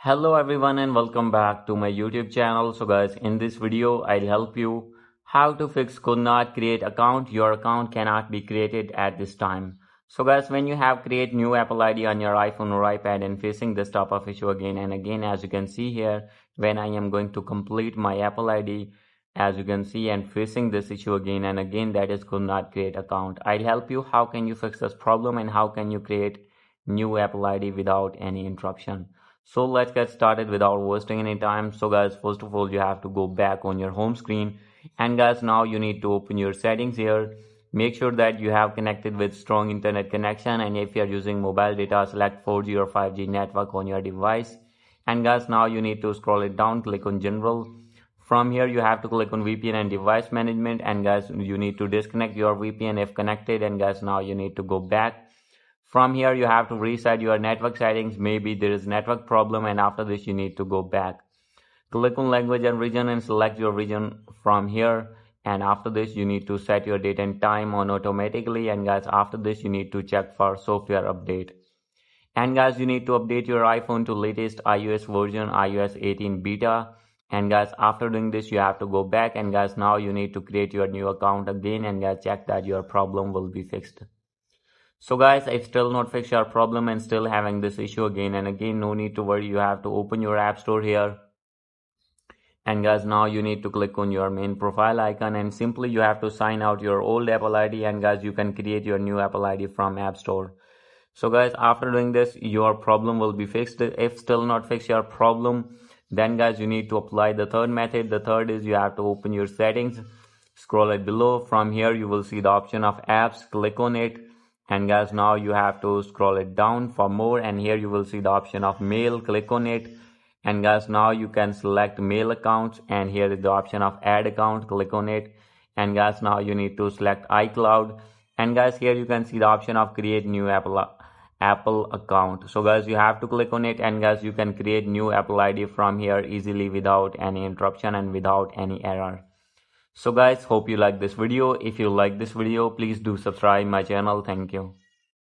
Hello everyone and welcome back to my YouTube channel. So guys, in this video I'll help you how to fix could not create account. Your account cannot be created at this time. So guys, when you have create new Apple ID on your iPhone or iPad and facing this type of issue again and again, as you can see here, when I am going to complete my Apple ID, as you can see, and facing this issue again and again, that is could not create account. I'll help you how can you fix this problem and how can you create new Apple ID without any interruption. So let's get started without wasting any time. So guys, first of all, you have to go back on your home screen, and guys, now you need to open your settings here. Make sure that you have connected with strong internet connection, and if you are using mobile data, select 4G or 5G network on your device. And guys, now you need to scroll it down, click on general. From here you have to click on VPN and device management, and guys, you need to disconnect your VPN if connected. And guys, now you need to go back. From here you have to reset your network settings. Maybe there is network problem, and after this you need to go back. Click on language and region and select your region from here, and after this you need to set your date and time on automatically. And guys, after this you need to check for software update. And guys, you need to update your iPhone to latest iOS version, iOS 18 beta. And guys, after doing this you have to go back, and guys, now you need to create your new account again, and guys, check that your problem will be fixed. So guys, if still not fix your problem and still having this issue again and again, no need to worry. You have to open your app store here, and guys, now you need to click on your main profile icon, and simply you have to sign out your old Apple ID, and guys, you can create your new Apple ID from app store. So guys, after doing this your problem will be fixed. If still not fix your problem, then guys, you need to apply the third method. The third is you have to open your settings, scroll it below. From here you will see the option of apps, click on it. And guys, now you have to scroll it down for more, and here you will see the option of mail, click on it. And guys, now you can select mail accounts, and here is the option of add account, click on it. And guys, now you need to select iCloud, and guys, here you can see the option of create new Apple account. So guys, you have to click on it, and guys, you can create new Apple ID from here easily without any interruption and without any error. So guys, hope you like this video. If you like this video, please do subscribe my channel. Thank you.